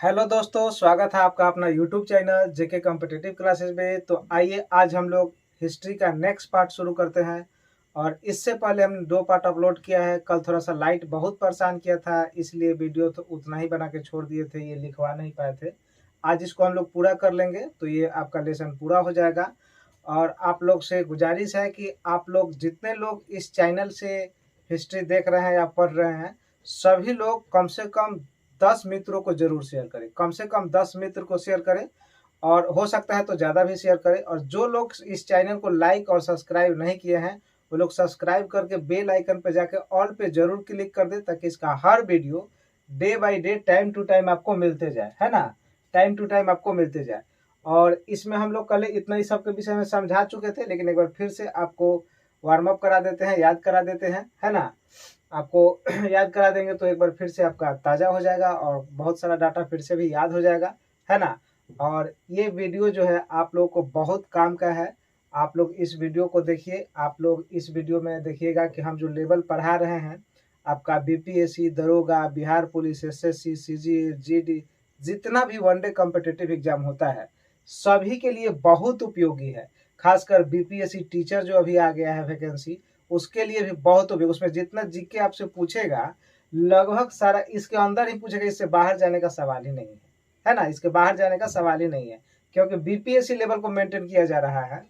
Hello दोस्तों, स्वागत है आपका अपना यूट्यूब चैनल जेके कॉम्पिटिटिव क्लासेस में। तो आइए आज हम लोग हिस्ट्री का नेक्स्ट पार्ट शुरू करते हैं। और इससे पहले हमने 2 पार्ट अपलोड किया है। कल थोड़ा सा लाइट बहुत परेशान किया था, इसलिए वीडियो तो उतना ही बना के छोड़ दिए थे, ये लिखवा नहीं पाए थे। आज इसको हम लोग पूरा कर लेंगे तो ये आपका लेसन पूरा हो जाएगा। और आप लोग से गुजारिश है कि आप लोग जितने लोग इस चैनल से हिस्ट्री देख रहे हैं या पढ़ रहे हैं, सभी लोग कम से कम 10 मित्रों को जरूर शेयर करें। कम से कम 10 मित्र को शेयर करें, और हो सकता है तो ज़्यादा भी शेयर करें। और जो लोग इस चैनल को लाइक और सब्सक्राइब नहीं किए हैं, वो लोग सब्सक्राइब करके बेल आइकन पे जाके ऑल पे जरूर क्लिक कर दें, ताकि इसका हर video day by day time to time आपको मिलते जाए, है ना। टाइम टू टाइम आपको मिलते जाए। और इसमें हम लोग कल इतना ही सब के विषय में समझा चुके थे, लेकिन एक बार फिर से आपको वार्म अप करा देते हैं, याद करा देते हैं, है ना। आपको याद करा देंगे तो एक बार फिर से आपका ताज़ा हो जाएगा और बहुत सारा डाटा फिर से भी याद हो जाएगा, है ना। और ये वीडियो जो है आप लोगों को बहुत काम का है। आप लोग इस वीडियो को देखिए। आप लोग इस वीडियो में देखिएगा कि हम जो लेवल पढ़ा रहे हैं, आपका बीपीएससी, दरोगा, Bihar police, SSC, CG, GD, जितना भी वनडे कॉम्पिटिटिव एग्जाम होता है, सभी के लिए बहुत उपयोगी है। खासकर बीपीएससी टीचर जो अभी आ गया है वैकेंसी, उसके लिए भी बहुत उपयोगी। उसमें जितना जीके आपसे पूछेगा, लगभग सारा इसके अंदर ही पूछेगा, इससे बाहर जाने का सवाल ही नहीं है ना। इसके बाहर जाने का सवाल ही नहीं है, क्योंकि बीपीएससी लेवल को मेंटेन किया जा रहा है।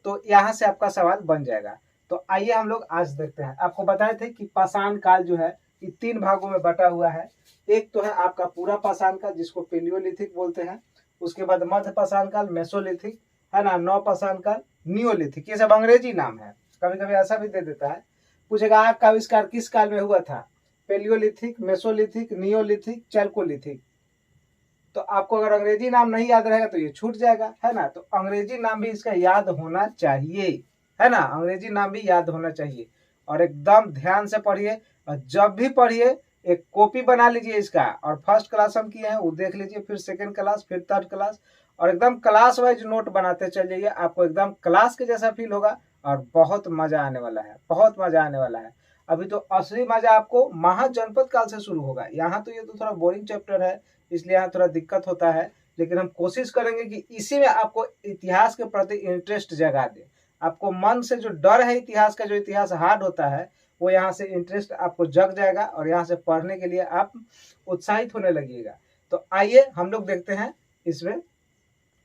तो यहाँ से आपका सवाल बन जाएगा। तो आइए हम लोग आज देखते हैं। आपको बताए थे कि पाषाण काल जो है ये 3 भागों में बटा हुआ है। एक तो है आपका पूरा पाषाण काल, जिसको पेलियोलिथिक बोलते हैं। उसके बाद मध्य पाषाण काल, मेसोलिथिक, है ना। नव पाषाण काल, नियोलिथिक। ये सब अंग्रेजी नाम है, कभी कभी ऐसा भी दे देता है। पूछेगा आग का आविष्कार किस काल में हुआ था? Palaeolithic, mesolithic, neolithic, chalcolithic. तो आपको अगर अंग्रेजी नाम नहीं याद रहेगा तो ये छूट जाएगा, है ना। तो अंग्रेजी नाम भी इसका याद होना चाहिए, है ना। अंग्रेजी नाम भी याद होना चाहिए। और एकदम ध्यान से पढ़िए, और जब भी पढ़िए एक कॉपी बना लीजिए इसका। और फर्स्ट क्लास हम किए हैं वो देख लीजिए, फिर सेकेंड क्लास, फिर थर्ड क्लास, और एकदम क्लास वाइज नोट बनाते चल जाइए। आपको एकदम क्लास के जैसा फील होगा और बहुत मजा आने वाला है, बहुत मजा आने वाला है। अभी तो असली मजा आपको महाजनपद काल से शुरू होगा। यहाँ तो ये तो थोड़ा बोरिंग चैप्टर है, इसलिए यहाँ थोड़ा दिक्कत होता है। लेकिन हम कोशिश करेंगे कि इसी में आपको इतिहास के प्रति इंटरेस्ट जगा दे। आपको मन से जो डर है इतिहास का, जो इतिहास हार्ड होता है, वो यहाँ से इंटरेस्ट आपको जग जाएगा और यहाँ से पढ़ने के लिए आप उत्साहित होने लगिएगा। तो आइए हम लोग देखते हैं इसमें,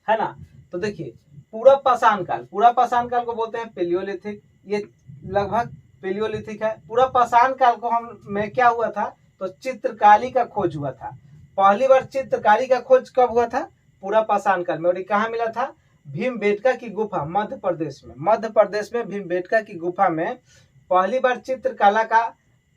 है ना। तो देखिए, पूरा पाषाण काल, पूरा पाषाण काल को बोलते हैं पेलियोलिथिक। ये लगभग पेलियोलिथिक है। पूरा पाषाण काल को हम में क्या हुआ था, तो चित्रकारी का खोज हुआ था। पहली बार चित्रकारी का खोज कब हुआ था? पूरा पाषाण काल में। और ये कहाँ मिला था? भीमबेटका की गुफा, मध्य प्रदेश में। मध्य प्रदेश में भीमबेटका की गुफा में पहली बार चित्रकला का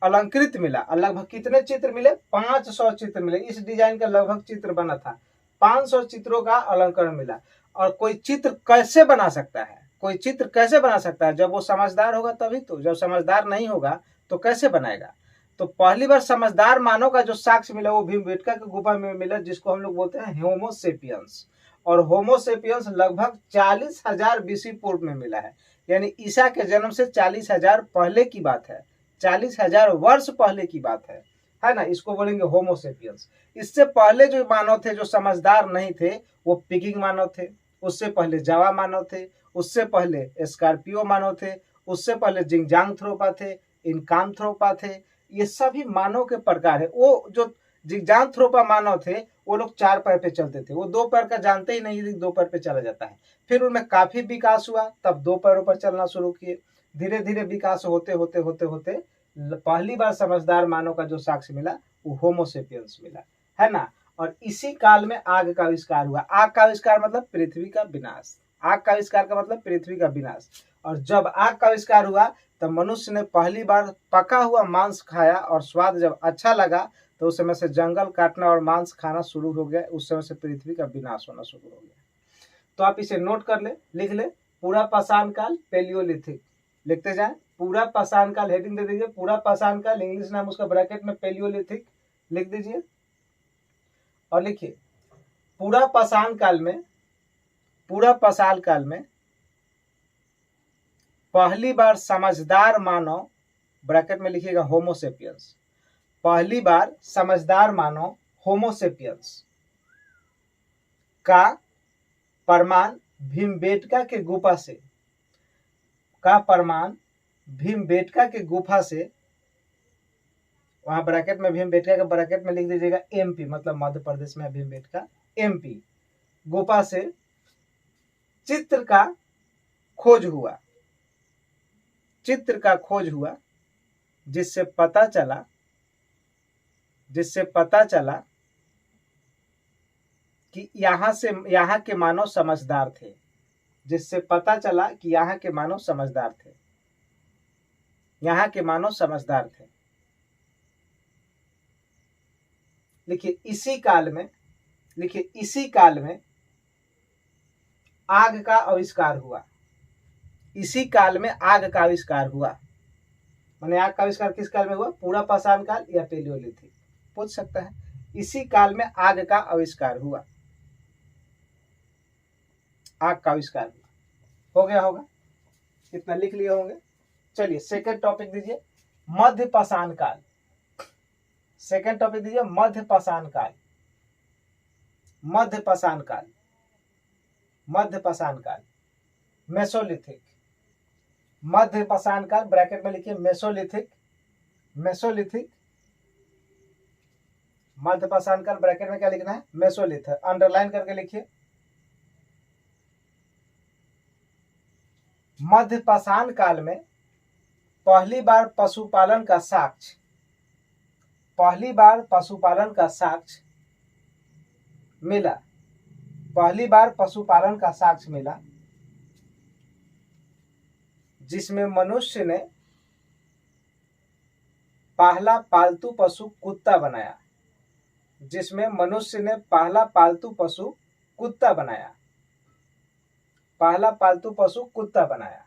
अलंकृत मिला। और लगभग कितने चित्र मिले? 500 चित्र मिले। इस डिजाइन का लगभग चित्र बना था। 500 चित्रों का अलंकरण मिला। और कोई चित्र कैसे बना सकता है? कोई चित्र कैसे बना सकता है? जब वो समझदार होगा तभी तो। जब समझदार नहीं होगा तो कैसे बनाएगा? तो पहली बार समझदार मानव का जो साक्ष्य मिला वो भीमबेटका की गुफा में मिला, जिसको हम लोग बोलते हैं होमोसेपियंस। और होमोसेपियंस लगभग 40,000 बीसी पूर्व में मिला है। यानी ईसा के जन्म से 40,000 पहले की बात है, 40,000 वर्ष पहले की बात है ना। इसको बोलेंगे होमोसेपियंस। इससे पहले जो मानव थे जो समझदार नहीं थे, वो पिगिंग मानव थे। उससे पहले जावा मानव थे। उससे पहले स्कॉर्पियो मानव थे। उससे पहले जिंगजांगथ्रोपा थे, इनकानथ्रोपा थे। ये सभी मानव के प्रकार है। वो जो जिंगजांगथ्रोपा मानव थे, वो लोग 4 पैर पे चलते थे। वो 2 पैर का जानते ही नहीं थे, 2 पैर पे चला जाता है। फिर उनमें काफी विकास हुआ, तब 2 पैरों पर चलना शुरू किए। धीरे धीरे विकास होते होते होते होते पहली बार समझदार मानव का जो साक्ष्य मिला वो होमोसेपियंस मिला, है ना। और इसी काल में आग का आविष्कार हुआ। आग का आविष्कार मतलब पृथ्वी का विनाश। आग का आविष्कार का मतलब पृथ्वी का विनाश। और जब आग का आविष्कार हुआ तब मनुष्य ने पहली बार पका हुआ मांस खाया, और स्वाद जब अच्छा लगा तो उस समय से जंगल काटना और मांस खाना शुरू हो गया। उस समय से पृथ्वी का विनाश होना शुरू हो गया। तो आप इसे नोट कर ले, लिख ले, पूरा पाषाण काल, पेलियोलिथिक। लिखते जाए, पूरा पाषाण काल हेडिंग दे दीजिए। पूरा पाषाण काल, इंग्लिश नाम उसका ब्रैकेट में पेलियोलिथिक लिख दीजिए। और लिखिए, पूरा पाषाण काल में, पूरा पाषाण काल में पहली बार समझदार मानव, ब्रैकेट में लिखिएगा होमोसेपियंस, पहली बार समझदार मानव होमोसेपियंस का प्रमाण भीमबेटका के गुफा से, का प्रमाण भीमबेटका के गुफा से, वहां ब्रैकेट में भीमबेटका के ब्रैकेट में लिख दीजिएगा एमपी, मतलब मध्य प्रदेश में भीमबेटका, एमपी गुफा से चित्र का खोज हुआ, चित्र का खोज हुआ, जिससे पता चला कि यहाँ के मानव समझदार थे, जिससे पता चला कि यहाँ के मानव समझदार थे, यहाँ के मानव समझदार थे। लिखिए इसी काल में आग का आविष्कार हुआ, इसी काल में आग का आविष्कार हुआ। माने आग का आविष्कार किस काल में हुआ? पूरा पाषाण काल या पेलियोलिथिक, पूछ सकता है। इसी काल में आग का आविष्कार हुआ, आग का आविष्कार हुआ। हो गया होगा, कितना लिख लिए होंगे। चलिए सेकंड टॉपिक दीजिए, मध्य पाषाण काल। सेकंड टॉपिक दीजिए मध्य पाषाण काल। मध्य पाषाण काल, मध्य पाषाण काल, मेसोलिथिक। मध्य पाषाण काल ब्रैकेट में लिखिए मेसोलिथिक, मेसोलिथिक। मध्य पाषाण काल ब्रैकेट में क्या लिखना है? मेसोलिथिक, अंडरलाइन करके लिखिए। मध्य पाषाण काल में पहली बार पशुपालन का साक्ष्य, पहली बार पशुपालन का साक्ष्य मिला, पहली बार पशुपालन का साक्ष्य मिला, जिसमें मनुष्य ने पहला पालतू पशु कुत्ता बनाया, जिसमें मनुष्य ने पहला पालतू पशु कुत्ता बनाया, पहला पालतू पशु कुत्ता बनाया।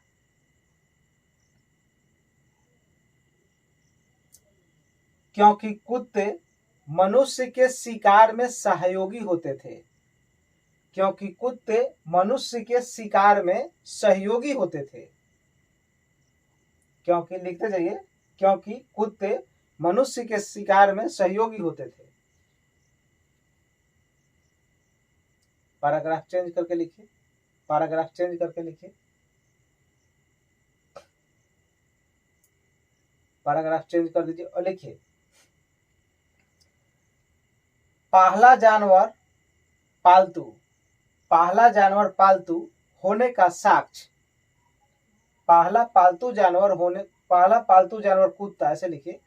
क्योंकि कुत्ते मनुष्य के शिकार में सहयोगी होते थे, क्योंकि कुत्ते मनुष्य के शिकार में सहयोगी होते थे। क्योंकि लिखते जाइए, क्योंकि कुत्ते मनुष्य के शिकार में सहयोगी होते थे। पैराग्राफ चेंज करके लिखिए, पैराग्राफ चेंज करके लिखिए, पैराग्राफ चेंज कर दीजिए और लिखिए पहला जानवर पालतू, पहला जानवर पालतू होने का साक्ष्य, पहला पालतू जानवर होने, पहला पालतू जानवर कुत्ता, ऐसे लिखिए,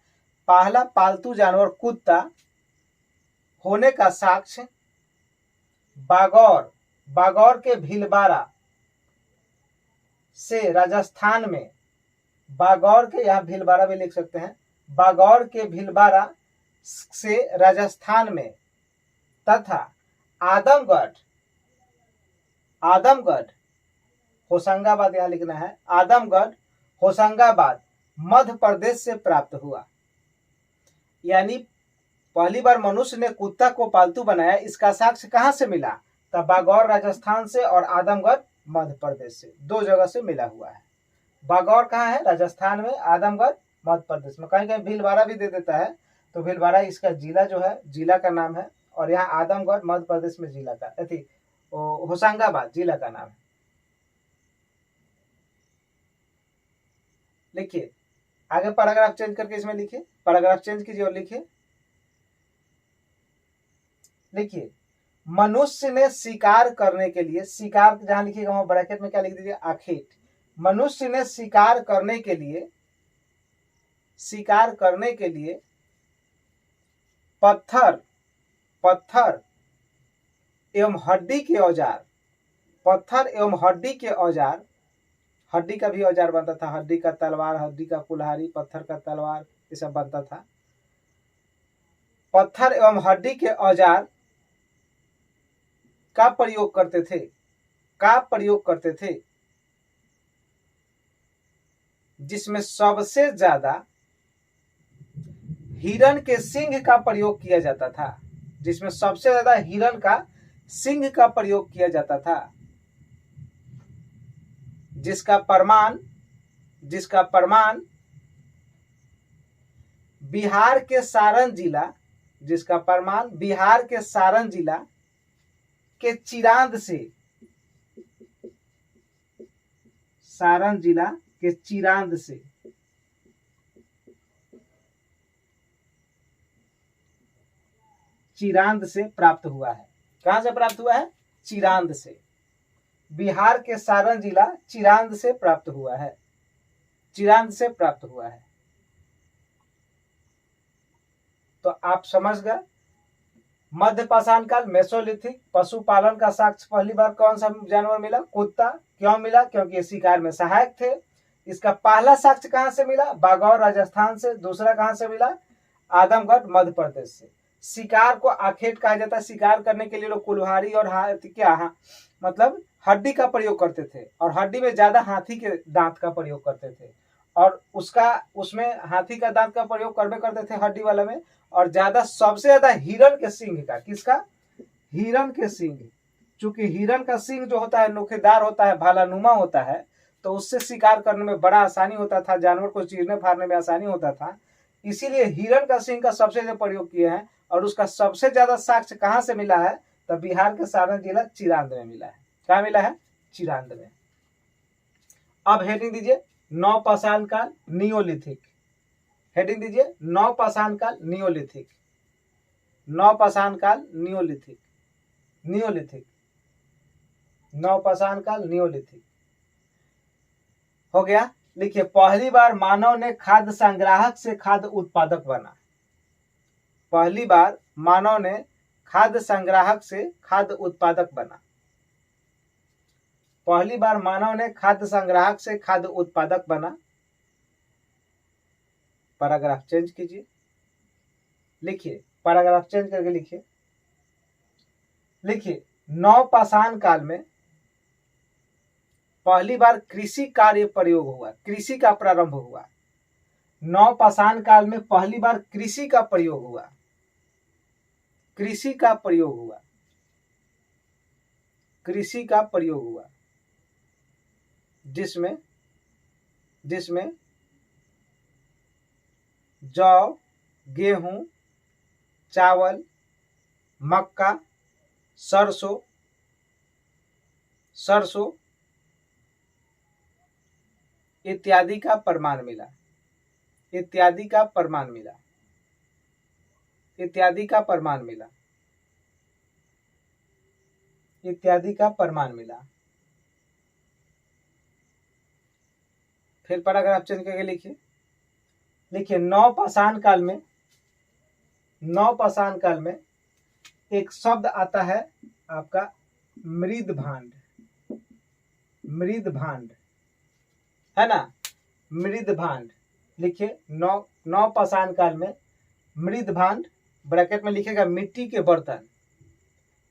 पहला पालतू जानवर कुत्ता होने का साक्ष्य बागौर, बागौर के भीलवाड़ा से राजस्थान में, बागौर के, यहाँ भीलवाड़ा भी लिख सकते हैं, बागौर के भीलवाड़ा से राजस्थान में तथा आदमगढ़, आदमगढ़ होशंगाबाद यहाँ लिखना है, आदमगढ़ होशंगाबाद मध्य प्रदेश से प्राप्त हुआ। यानी पहली बार मनुष्य ने कुत्ता को पालतू बनाया, इसका साक्ष्य कहां से मिला? तब बागौर राजस्थान से और आदमगढ़ मध्य प्रदेश से, दो जगह से मिला हुआ है। बागौर कहाँ है? राजस्थान में, आदमगढ़ मध्य प्रदेश में। कहीं कहीं भीलवाड़ा भी दे देता है, तो भीलवाड़ा इसका जिला जो है, जिला का नाम है, और यहाँ आदमगढ़ मध्य प्रदेश में जिला का, होशंगाबाद जिला का नाम है। लिखिए आगे, पैराग्राफ चेंज करके इसमें लिखिए, पैराग्राफ चेंज कीजिए और लिखिए, लिखिए मनुष्य ने शिकार करने के लिए, शिकार जहां लिखिएगा वहां ब्रैकेट में क्या लिख दीजिए? आखेट। मनुष्य ने शिकार करने के लिए, शिकार करने के लिए पत्थर, पत्थर एवं हड्डी के औजार, पत्थर एवं हड्डी के औजार, हड्डी का भी औजार बनता था, हड्डी का तलवार, हड्डी का कुल्हाड़ी, पत्थर का तलवार, ये सब बनता था। पत्थर एवं हड्डी के औजार का प्रयोग करते थे, का प्रयोग करते थे, जिसमें सबसे ज्यादा हिरण के सींग का प्रयोग किया जाता था, जिसमें सबसे ज्यादा हिरण का सींग का प्रयोग किया जाता था, जिसका प्रमाण, जिसका प्रमाण बिहार के सारण जिला, जिसका प्रमाण बिहार के सारण जिला के चिरांद से, सारण जिला के चिरांद से प्राप्त हुआ है। कहां से प्राप्त हुआ है? चिरांद से। बिहार के सारण जिला चिरांद से प्राप्त हुआ है, चिरांद से प्राप्त हुआ है। तो आप समझ गए। मध्य पाषाण काल मेसोलिथिक, पशुपालन का साक्ष्य पहली बार कौन सा जानवर मिला? कुत्ता। क्यों मिला? क्योंकि ये शिकार में सहायक थे। इसका पहला साक्ष्य कहां से मिला? बागौर राजस्थान से। दूसरा कहां से मिला? आदमगढ़ मध्य प्रदेश से। शिकार को आखेट कहा जाता है। शिकार करने के लिए लोग कुल्हाड़ी और मतलब हड्डी का प्रयोग करते थे, और हड्डी में ज्यादा हाथी के दांत का प्रयोग करते थे, और उसमें हाथी का दांत का प्रयोग करते थे हड्डी वाला में, और ज्यादा सबसे ज्यादा हिरण के सींग का। किसका? हिरण के सींग। चूंकि हिरण का सींग जो होता है नोखेदार होता है, भालानुमा होता है, तो उससे शिकार करने में बड़ा आसानी होता था, जानवर को चीरने फाड़ने में आसानी होता था। इसीलिए हिरण का सींग का सबसे ज्यादा प्रयोग किए हैं। और उसका सबसे ज्यादा साक्ष्य कहां से मिला है? तो बिहार के सारण जिला चिरांद में मिला है। क्या मिला है? चिरांद में। अब हेडिंग दीजिए नवपाषाण काल नियोलिथिक। हेडिंग दीजिए नवपाषाण काल नियोलिथिक। नवपाषाण काल नियोलिथिक। नियोलिथिक, नवपाषाण काल नियोलिथिक हो गया। लिखिए पहली बार मानव ने खाद्य संग्राहक से खाद्य उत्पादक बना। पहली बार मानव ने खाद्य संग्राहक से खाद्य उत्पादक बना। पहली बार मानव ने खाद्य संग्राहक से खाद्य उत्पादक बना। पैराग्राफ चेंज कीजिए, लिखिए पैराग्राफ चेंज करके लिखिए। लिखिए नवपाषाण काल में पहली बार कृषि कार्य प्रयोग हुआ, कृषि का प्रारंभ हुआ। नवपाषाण काल में पहली बार कृषि का प्रयोग हुआ, कृषि का प्रयोग हुआ, कृषि का प्रयोग हुआ, जिसमें जौ, गेहूं, चावल, मक्का, सरसों इत्यादि का प्रमाण मिला। इत्यादि का प्रमाण मिला। इत्यादि का प्रमाण मिला। इत्यादि का प्रमाण मिला। फिर पैराग्राफ चेंज करके लिखिए। लिखिए नवपाषाण काल में एक शब्द आता है आपका मृदभांड। मृदभांड है ना, मृदभांड। लिखिए नवपाषाण काल में मृदभांड, ब्रैकेट में लिखेगा मिट्टी के बर्तन।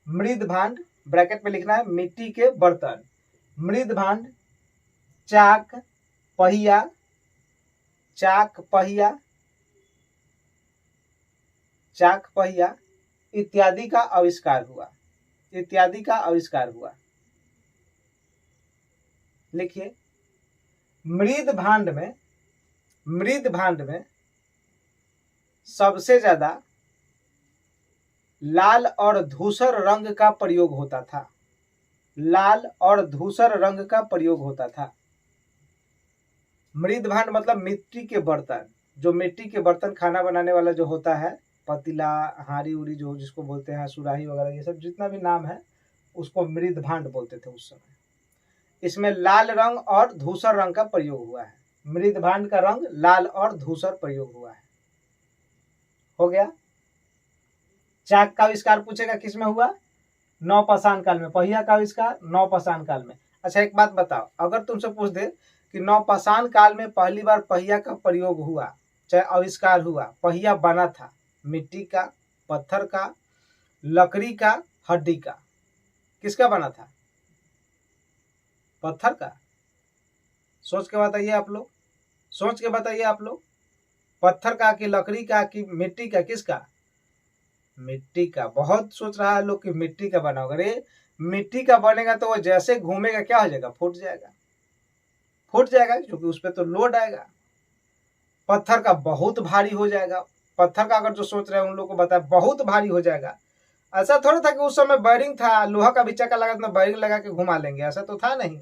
मृदभांड ब्रैकेट में लिखना है मिट्टी के बर्तन। मृदभांड, चाक पहिया इत्यादि का आविष्कार हुआ। इत्यादि का आविष्कार हुआ। लिखिए मृदभांड में सबसे ज्यादा लाल और धूसर रंग का प्रयोग होता था। लाल और धूसर रंग का प्रयोग होता था। मृदभांड मतलब मिट्टी के बर्तन, जो मिट्टी के बर्तन खाना बनाने वाला जो होता है, पतीला, हांडी उड़ी जो जिसको बोलते हैं, सुराही वगैरह, ये सब जितना भी नाम है उसको मृदभांड बोलते थे उस समय। इसमें लाल रंग और धूसर रंग का प्रयोग हुआ है। मृदभांड का रंग लाल और धूसर प्रयोग हुआ है। हो गया। चाक का आविष्कार पूछेगा किसमें हुआ? नवपाषाण काल में। पहिया का आविष्कार नवपाषाण काल में। अच्छा एक बात बताओ, अगर तुमसे पूछ दे कि नवपाषाण काल में पहली बार पहिया का प्रयोग हुआ, चाहे आविष्कार हुआ, पहिया बना था मिट्टी का, पत्थर का, लकड़ी का, हड्डी का, किसका बना था? पत्थर का। सोच के बताइए आप लोग, सोच के बताइए आप लोग, पत्थर का कि लकड़ी का कि मिट्टी का? किसका? मिट्टी का। बहुत सोच रहा है लोग कि मिट्टी का बना होगा। अरे मिट्टी का बनेगा तो वो जैसे घूमेगा क्या हो जाएगा? फूट जाएगा। फूट जाएगा क्योंकि उस पर तो लोड आएगा। पत्थर का बहुत भारी हो जाएगा। पत्थर का अगर जो सोच रहे हैं उन लोगों को बताया बहुत भारी हो जाएगा। ऐसा थोड़ा था कि उस समय बैरिंग था, लोहा का भी चक्का लगा तो बैरिंग लगा के घुमा लेंगे, ऐसा तो था नहीं।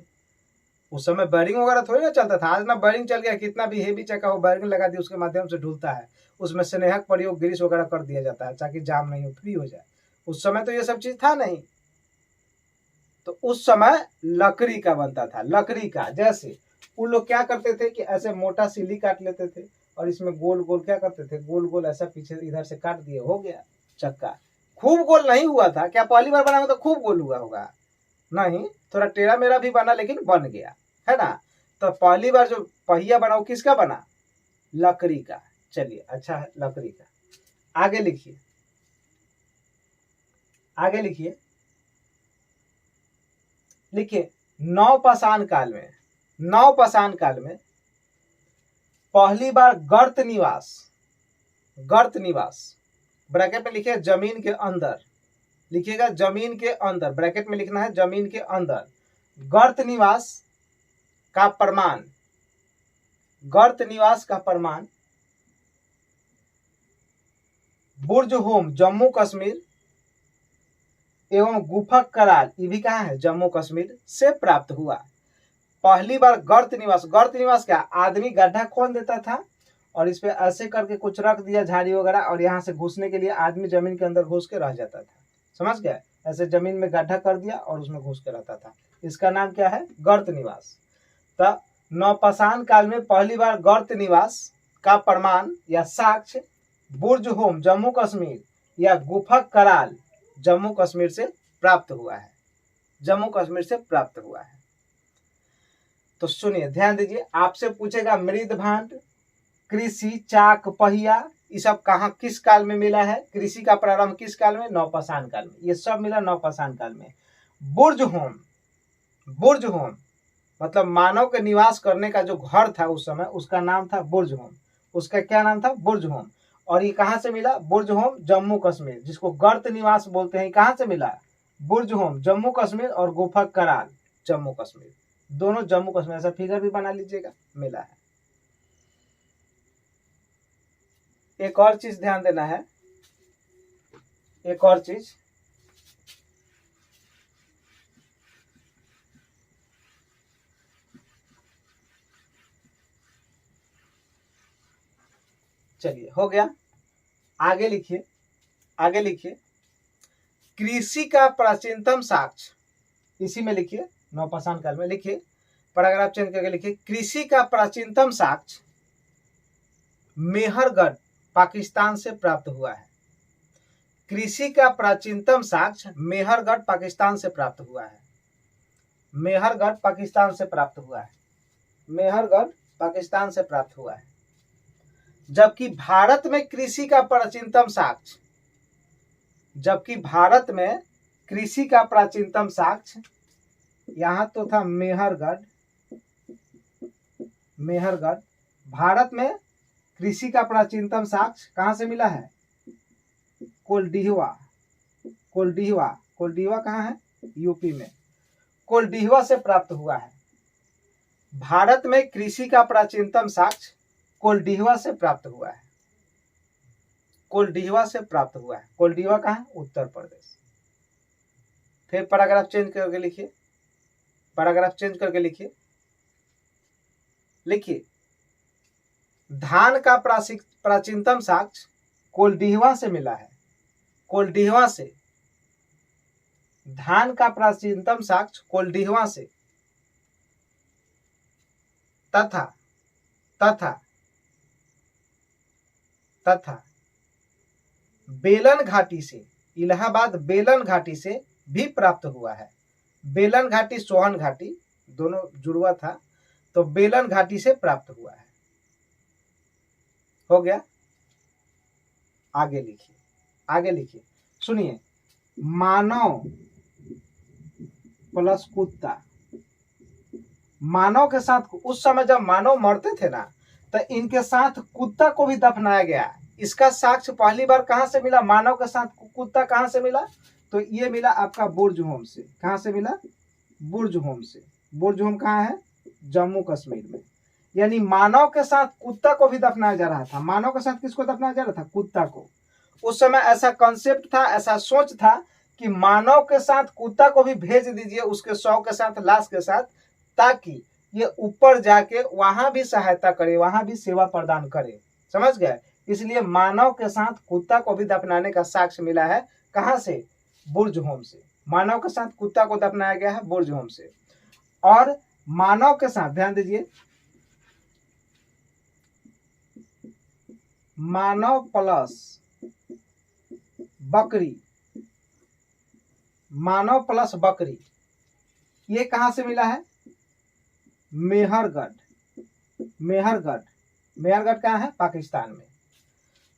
उस समय बैरिंग वगैरह थोड़ी ना चलता था। आज ना बैरिंग चल गया, कितना भी हेवी चक्का हो बैरिंग लगा दी उसके माध्यम से ढुलता है, उसमें स्नेहक प्रयोग ग्रीस वगैरह कर दिया जाता है ताकि जाम नहीं हो, फ्री हो जाए। उस समय तो ये सब चीज था नहीं। तो उस समय लकड़ी का बनता था, लकड़ी का। जैसे उन लोग क्या करते थे कि ऐसे मोटा सिल्ली काट लेते थे और इसमें गोल गोल क्या करते थे, गोल गोल ऐसा पीछे इधर से काट दिए, हो गया चक्का। खूब गोल नहीं हुआ था, क्या पहली बार बना तो खूब गोल हुआ होगा? नहीं, थोड़ा टेढ़ा मेढ़ा भी बना लेकिन बन गया, है ना। तो पहली बार जो पहिया बना वो किसका बना? लकड़ी का। चलिए, अच्छा है, लकड़ी का। आगे लिखिए, आगे लिखिए, लिखिए। नवपाषाण काल में, नवपाषाण काल में पहली बार गर्त निवास, गर्त निवास ब्रैकेट में लिखिए जमीन के अंदर, लिखिएगा जमीन के अंदर, ब्रैकेट में लिखना है जमीन के अंदर। गर्त निवास का प्रमाण, गर्त निवास का प्रमाण बुर्ज होम जम्मू कश्मीर एवं गुफा कराल, ये भी कहाँ है? जम्मू कश्मीर से प्राप्त हुआ। पहली बार गर्त निवास, गर्त निवास क्या? आदमी गड्ढा खोद देता था और इस पे ऐसे करके कुछ रख दिया झाड़ी वगैरह, और यहाँ से घुसने के लिए आदमी जमीन के अंदर घुस के रह जाता था, समझ गया? ऐसे जमीन में गड्ढा कर दिया और उसमें घुस के रहता था, इसका नाम क्या है? गर्त निवास। तब नवपाषाण काल में पहली बार गर्त निवास का प्रमाण या साक्ष्य बुर्ज होम जम्मू कश्मीर या गुफा कराल जम्मू कश्मीर से प्राप्त हुआ है, जम्मू कश्मीर से प्राप्त हुआ है। तो सुनिए, ध्यान दीजिए, आपसे पूछेगा मृद भांड, कृषि, चाक, पहिया, ये सब कहाँ किस काल में मिला है? कृषि का प्रारंभ किस काल में? नवपाषाण काल में। ये सब मिला नवपाषाण काल में। बुर्ज होम, बुर्ज होम मतलब मानव के निवास करने का जो घर था उस समय, उसका नाम था बुर्ज होम। उसका क्या नाम था? बुर्ज होम। और ये कहाँ से मिला? बुर्ज होम जम्मू कश्मीर, जिसको गर्त निवास बोलते हैं। कहाँ से मिला? बुर्ज होम जम्मू कश्मीर और गुफा कराल जम्मू कश्मीर, दोनों जम्मू कश्मीर। ऐसा फिगर भी बना लीजिएगा, मिला है। एक और चीज ध्यान देना है, एक और चीज, चलिए हो गया। आगे लिखिए, आगे लिखिए। कृषि का प्राचीनतम साक्ष्य, इसी में लिखिए, नवपाषाण काल में लिखिए, पैराग्राफ चेंज करके लिखिए। कृषि का प्राचीनतम साक्ष्य मेहरगढ़ पाकिस्तान से प्राप्त हुआ है। कृषि का प्राचीनतम साक्ष्य मेहरगढ़ पाकिस्तान से प्राप्त हुआ है। मेहरगढ़ पाकिस्तान से प्राप्त हुआ है, मेहरगढ़ पाकिस्तान से प्राप्त हुआ है। जबकि भारत में कृषि का प्राचीनतम साक्ष्य, जबकि भारत में कृषि का प्राचीनतम साक्ष्य यहां तो था मेहरगढ़, मेहरगढ़। भारत में कृषि का प्राचीनतम साक्ष्य कहां से मिला है? कोल्डिहवा, कोल्डिहवा, कोल्डिहवा कहां है? यूपी में, कोल्डिहवा से प्राप्त हुआ है। भारत में कृषि का प्राचीनतम साक्ष्य कोल्डिहवा से प्राप्त हुआ है, कोल्डिहवा से प्राप्त हुआ है। कोल्डिहवा कहां? उत्तर प्रदेश। फिर पैराग्राफ चेंज करके लिखिए, पैराग्राफ चेंज करके लिखिए, लिखिए। धान का प्राचीनतम साक्ष्य कोल्डिहवा से मिला है, कोल्डिहवा से। धान का प्राचीनतम साक्ष्य कोल्डिहवा से, तथा तथा तथा बेलन घाटी से, इलाहाबाद बेलन घाटी से भी प्राप्त हुआ है। बेलन घाटी, सोहन घाटी, दोनों जुड़वा था, तो बेलन घाटी से प्राप्त हुआ है। हो गया। आगे लिखिए, आगे लिखिए, सुनिए। मानव प्लस कुत्ता, मानव के साथ, उस समय जब मानव मरते थे ना, तो इनके साथ कुत्ता को भी दफनाया गया। इसका साक्ष्य पहली बार कहां से मिला? मानव के साथ कुत्ता कहां से मिला? तो ये मिला आपका बुर्ज होम से। कहां से मिला? बुर्ज होम से। बुर्ज होम कहां है? जम्मू कश्मीर में। यानी मानव के साथ कुत्ता को भी दफनाया जा रहा था। मानव के साथ किसको दफनाया जा रहा था? कुत्ता को। उस समय ऐसा कॉन्सेप्ट था, ऐसा सोच था कि मानव के साथ कुत्ता को भी भेज दीजिए उसके शव के साथ, लाश के साथ, ताकि ये ऊपर जाके वहां भी सहायता करे, वहां भी सेवा प्रदान करे। समझ गए? इसलिए मानव के साथ कुत्ता को भी दफनाने का साक्ष्य मिला है। कहां से? बुर्ज होम से। मानव के साथ कुत्ता को दफनाया गया है बुर्ज होम से। और मानव के साथ, ध्यान दीजिए, मानव प्लस बकरी, मानव प्लस बकरी, ये कहां से मिला है? मेहरगढ़। मेहरगढ़, मेहरगढ़ कहाँ है? पाकिस्तान में।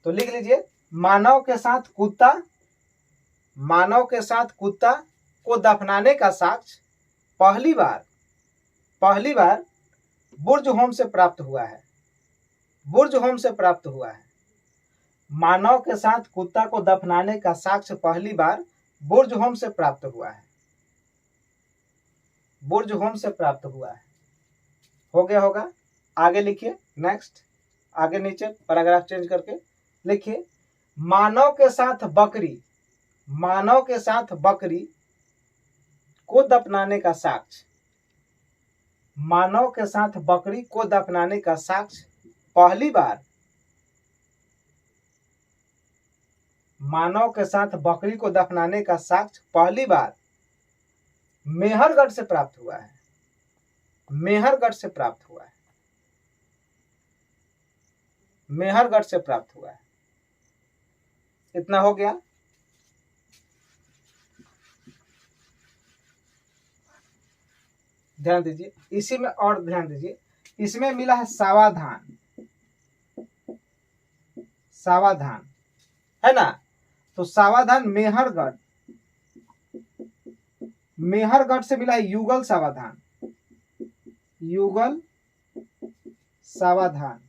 तो लिख लीजिए, मानव के साथ कुत्ता, मानव के साथ कुत्ता को दफनाने का साक्ष्य पहली बार बुर्ज होम से प्राप्त हुआ है। बुर्ज होम से प्राप्त हुआ है। मानव के साथ कुत्ता को दफनाने का साक्ष्य पहली बार बुर्ज होम से प्राप्त हुआ है। बुर्ज होम से प्राप्त हुआ है। हो गया होगा? आगे लिखिए, नेक्स्ट, आगे नीचे पैराग्राफ चेंज करके लिखिए, मानव के साथ बकरी, मानव के साथ बकरी को दफनाने का साक्ष्य, मानव के साथ बकरी को दफनाने का साक्ष्य पहली बार, मानव के साथ बकरी को दफनाने का साक्ष्य पहली बार मेहरगढ़ से प्राप्त हुआ है। मेहरगढ़ से प्राप्त हुआ है। मेहरगढ़ से प्राप्त हुआ है। इतना हो गया। ध्यान दीजिए, इसी में और ध्यान दीजिए, इसमें मिला है सावाधान। सावाधान है ना? तो सावाधान मेहरगढ़, मेहरगढ़ से मिला है युगल सावाधान। युगल सावाधान।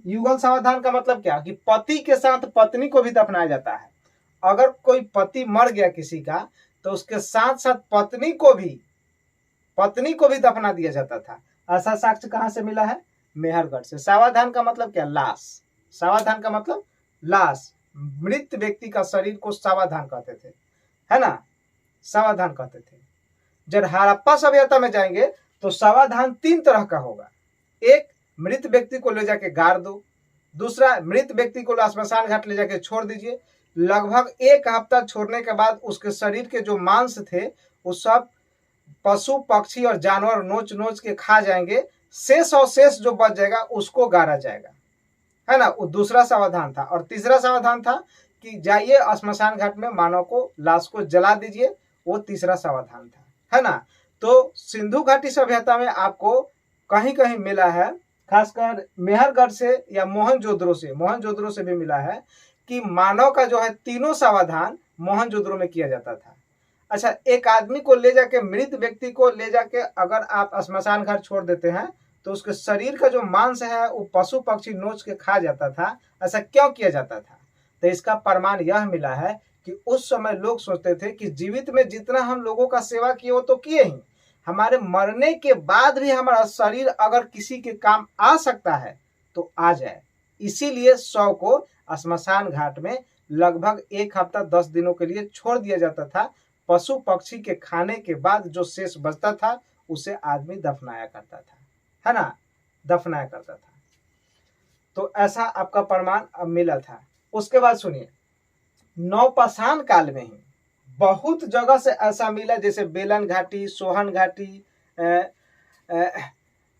युगल सावाधान का मतलब क्या? कि पति के साथ पत्नी को भी दफनाया जाता है। अगर कोई पति मर गया किसी का, तो उसके साथ साथ पत्नी को भी दफना दिया जाता था। ऐसा साक्ष्य कहां से मिला है? मेहरगढ़ से। सावाधान का मतलब क्या? लाश। सावाधान का मतलब लाश, मृत व्यक्ति का शरीर को सावाधान कहते थे, है ना? सावाधान कहते थे। जब हड़प्पा सभ्यता में जाएंगे तो सावाधान 3 तरह का होगा। एक, मृत व्यक्ति को ले जाके गाड़ दो। दूसरा, मृत व्यक्ति को श्मशान घाट ले जाके छोड़ दीजिए। लगभग 1 हफ्ता छोड़ने के बाद उसके शरीर के जो मांस थे वो सब पशु पक्षी और जानवर नोच नोच के खा जाएंगे। शेष जो बच जाएगा उसको गाड़ा जाएगा, है ना? वो दूसरा सावधान था। और तीसरा सावधान था कि जाइए श्मशान घाट में मानव को, लाश को जला दीजिए। वो तीसरा सावधान था, है ना? तो सिंधु घाटी सभ्यता में आपको कहीं कहीं मिला है, खासकर मेहरगढ़ से या मोहनजोदड़ो से भी मिला है कि मानव का जो है तीनों सावधान मोहनजोदड़ो में किया जाता था। अच्छा, एक आदमी को ले जाके, मृत व्यक्ति को ले जाके अगर आप श्मशान घाट छोड़ देते हैं तो उसके शरीर का जो मांस है वो पशु पक्षी नोच के खा जाता था। ऐसा क्यों किया जाता था? तो इसका प्रमाण यह मिला है कि उस समय लोग सोचते थे कि जीवित में जितना हम लोगों का सेवा किए वो तो किए ही, हमारे मरने के बाद भी हमारा शरीर अगर किसी के काम आ सकता है तो आ जाए। इसीलिए शव को श्मशान घाट में लगभग 1 हफ्ता 10 दिनों के लिए छोड़ दिया जाता था। पशु पक्षी के खाने के बाद जो शेष बचता था उसे आदमी दफनाया करता था, है ना? दफनाया करता था। तो ऐसा आपका प्रमाण अब मिला था। उसके बाद सुनिए, नवपाषाण काल में ही बहुत जगह से ऐसा मिला, जैसे बेलन घाटी, सोहन घाटी,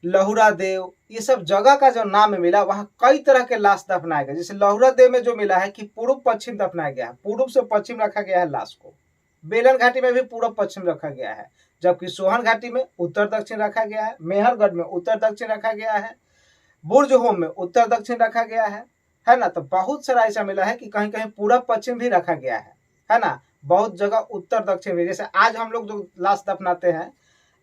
लहुरा देव, ये सब जगह का जो नाम मिला, वहां कई तरह के लाश दफनाए गए। जैसे लहुरा देव में जो मिला है कि पूर्व पश्चिम दफनाया गया है, पूर्व से पश्चिम रखा गया है लाश को। बेलन घाटी में भी पूर्व पश्चिम रखा गया है, जबकि सोहन घाटी में उत्तर दक्षिण रखा गया है, मेहरगढ़ में उत्तर दक्षिण रखा गया है, बुर्ज होम में उत्तर दक्षिण रखा गया है ना? तो बहुत सारा ऐसा मिला है कि कहीं कहीं पूर्व पश्चिम भी रखा गया है ना? बहुत जगह उत्तर दक्षिण भी। जैसे आज हम लोग जो लाश दफनाते हैं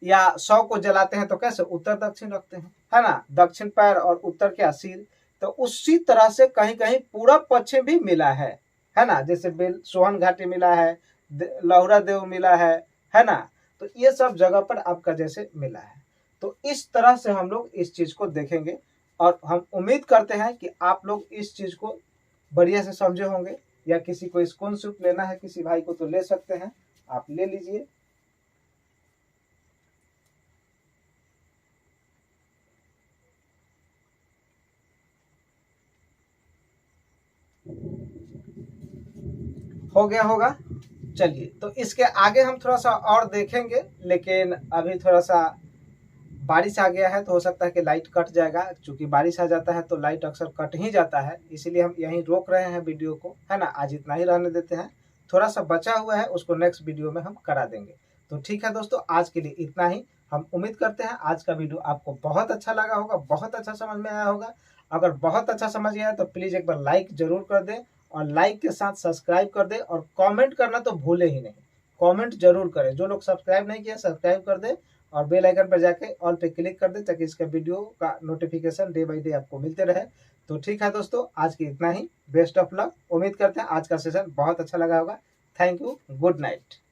या शव को जलाते हैं तो कैसे उत्तर दक्षिण रखते हैं, है ना? दक्षिण पैर और उत्तर क्या, सिर। तो उसी तरह से कहीं कहीं पूरब पश्चिम भी मिला है ना? जैसे सोहन घाटी मिला है, लहुरा देव मिला है ना? तो ये सब जगह पर आपका जैसे मिला है। तो इस तरह से हम लोग इस चीज को देखेंगे और हम उम्मीद करते हैं कि आप लोग इस चीज को बढ़िया से समझे होंगे। या किसी को स्कॉलरशिप लेना है किसी भाई को तो ले सकते हैं, आप ले लीजिए। हो गया होगा। चलिए, तो इसके आगे हम थोड़ा सा और देखेंगे, लेकिन अभी थोड़ा सा बारिश आ गया है तो हो सकता है कि लाइट कट जाएगा। क्योंकि बारिश आ जाता है तो लाइट अक्सर कट ही जाता है, इसीलिए हम यहीं रोक रहे हैं वीडियो को, है ना। आज इतना ही रहने देते हैं, थोड़ा सा बचा हुआ है उसको नेक्स्ट वीडियो में हम करा देंगे। तो ठीक है दोस्तों, आज के लिए इतना ही। हम उम्मीद करते हैं आज का वीडियो आपको बहुत अच्छा लगा होगा, बहुत अच्छा समझ में आया होगा। अगर बहुत अच्छा समझ गया तो प्लीज़ एक बार लाइक जरूर कर दें, और लाइक के साथ सब्सक्राइब कर दें, और कमेंट करना तो भूले ही नहीं, कमेंट जरूर करें। जो लोग सब्सक्राइब नहीं किया सब्सक्राइब कर दें, और बेल आइकन पर जाके ऑल पे क्लिक कर दें, ताकि इसका वीडियो का नोटिफिकेशन डे बाय डे आपको मिलते रहे। तो ठीक है दोस्तों, आज की इतना ही। Best of luck. उम्मीद करते हैं आज का सेशन बहुत अच्छा लगा होगा। Thank you, good night.